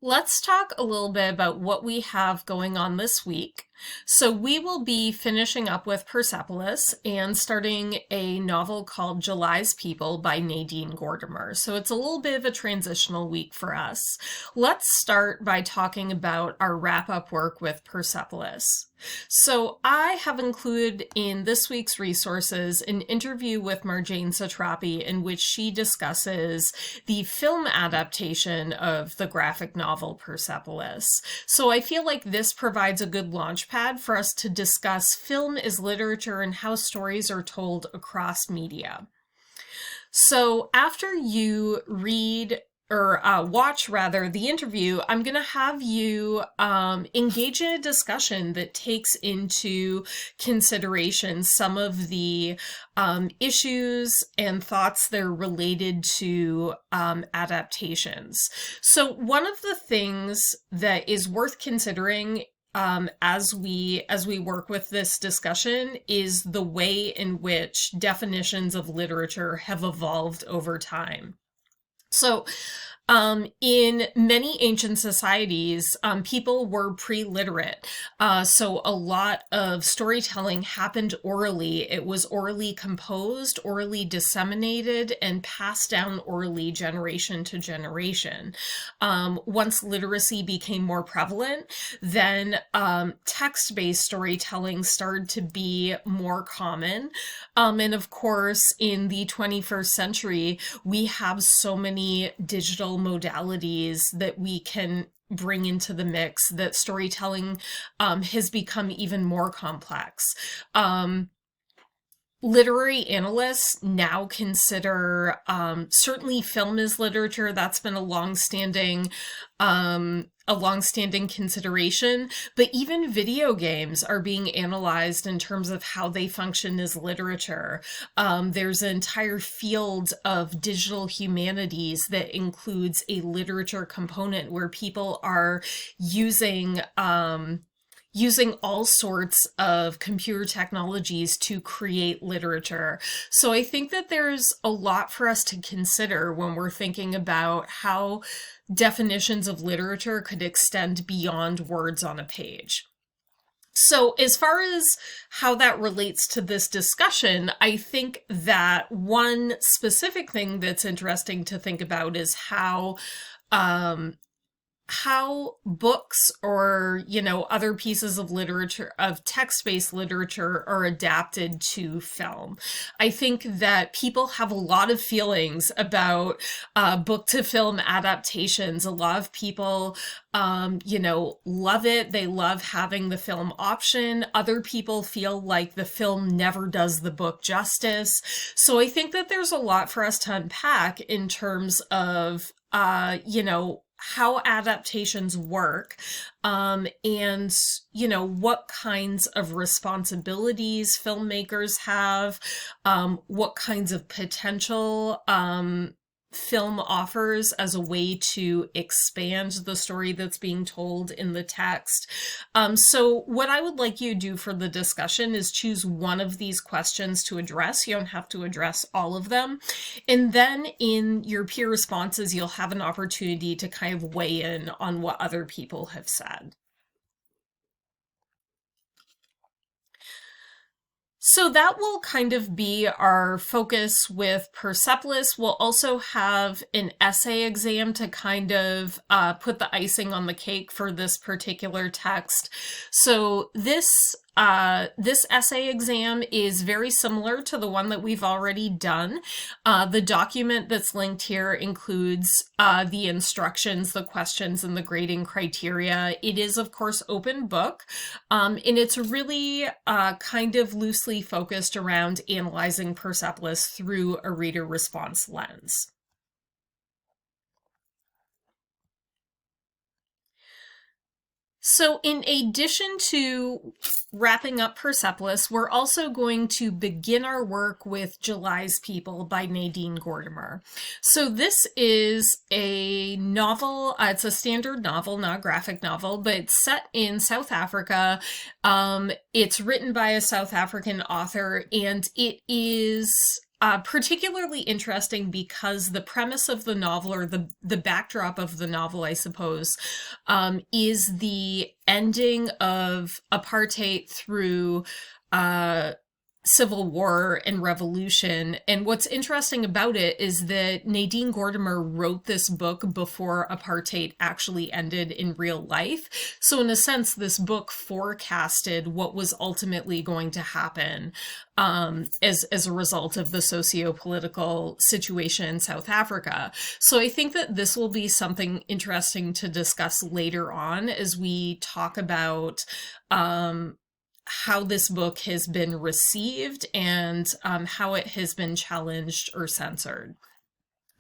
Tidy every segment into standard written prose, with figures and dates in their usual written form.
Let's talk a little bit about what we have going on this week. So, we will be finishing up with Persepolis and starting a novel called July's People by Nadine Gordimer. So, it's a little bit of a transitional week for us. Let's start by talking about our wrap up work with Persepolis. So, I have included in this week's resources an interview with Marjane Satrapi in which she discusses the film adaptation of the graphic novel Persepolis. So, I feel like this provides a good launchpad for us to discuss film as literature and how stories are told across media. So, after you read or watch rather the interview, I'm going to have you engage in a discussion that takes into consideration some of the issues and thoughts that are related to adaptations. So one of the things that is worth considering as we work with this discussion is the way in which definitions of literature have evolved over time. So, in many ancient societies, people were pre-literate. So a lot of storytelling happened orally. It was orally composed, orally disseminated, and passed down orally generation to generation. Once literacy became more prevalent, then text-based storytelling started to be more common. And of course, in the 21st century, we have so many digital modalities that we can bring into the mix that storytelling has become even more complex. Literary analysts now consider certainly film as literature. That's been a long-standing consideration, but even video games are being analyzed in terms of how they function as literature. There's an entire field of digital humanities that includes a literature component where people are using all sorts of computer technologies to create literature. So I think that there's a lot for us to consider when we're thinking about how definitions of literature could extend beyond words on a page. So as far as how that relates to this discussion, I think that one specific thing that's interesting to think about is how books or, other pieces of literature, of text-based literature, are adapted to film. I think that people have a lot of feelings about book-to-film adaptations. A lot of people, love it. They love having the film option. Other people feel like the film never does the book justice. So I think that there's a lot for us to unpack in terms of, how adaptations work, and what kinds of responsibilities filmmakers have, what kinds of potential film offers as a way to expand the story that's being told in the text. So what I would like you to do for the discussion is choose one of these questions to address. You don't have to address all of them. And then in your peer responses, you'll have an opportunity to kind of weigh in on what other people have said. So that will kind of be our focus with Persepolis. We'll also have an essay exam to kind of put the icing on the cake for this particular text. So this essay exam is very similar to the one that we've already done. The document that's linked here includes the instructions, the questions, and the grading criteria. It is, of course, open book, and it's really kind of loosely focused around analyzing Persepolis through a reader response lens. So in addition to wrapping up Persepolis, we're also going to begin our work with July's People by Nadine Gordimer. So this is a novel, it's a standard novel, not a graphic novel, but it's set in South Africa. It's written by a South African author, and it is particularly interesting because the premise of the novel, or the backdrop of the novel, I suppose, is the ending of apartheid through civil war and revolution. And what's interesting about it is that Nadine Gordimer wrote this book before apartheid actually ended in real life. So in a sense, this book forecasted what was ultimately going to happen as a result of the socio-political situation in South Africa. So I think that this will be something interesting to discuss later on as we talk about how this book has been received and how it has been challenged or censored.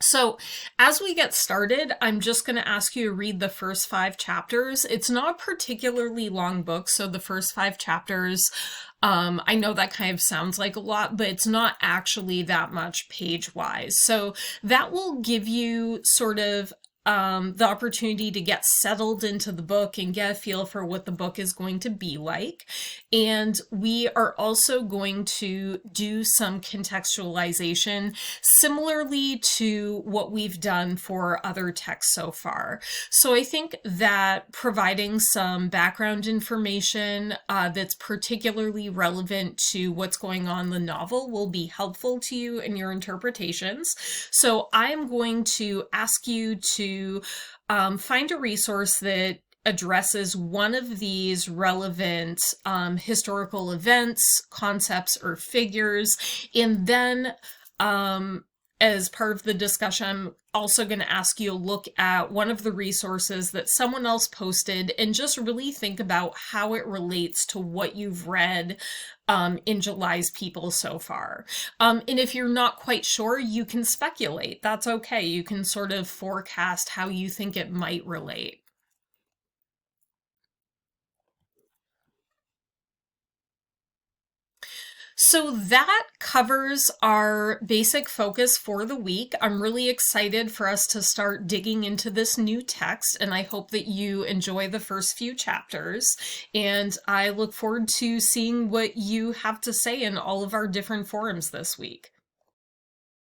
So as we get started, I'm just going to ask you to read the first 5 chapters. It's not a particularly long book, so the first 5 chapters, I know that kind of sounds like a lot, but it's not actually that much page-wise. So that will give you sort of the opportunity to get settled into the book and get a feel for what the book is going to be like. And we are also going to do some contextualization similarly to what we've done for other texts so far. So I think that providing some background information that's particularly relevant to what's going on in the novel will be helpful to you in your interpretations. So I'm going to ask you to find a resource that addresses one of these relevant historical events, concepts, or figures. And then as part of the discussion, I'm also going to ask you to look at one of the resources that someone else posted and just really think about how it relates to what you've read in July's People so far. And if you're not quite sure, you can speculate. That's okay. You can sort of forecast how you think it might relate. So that covers our basic focus for the week. I'm really excited for us to start digging into this new text, and I hope that you enjoy the first few chapters. And I look forward to seeing what you have to say in all of our different forums this week.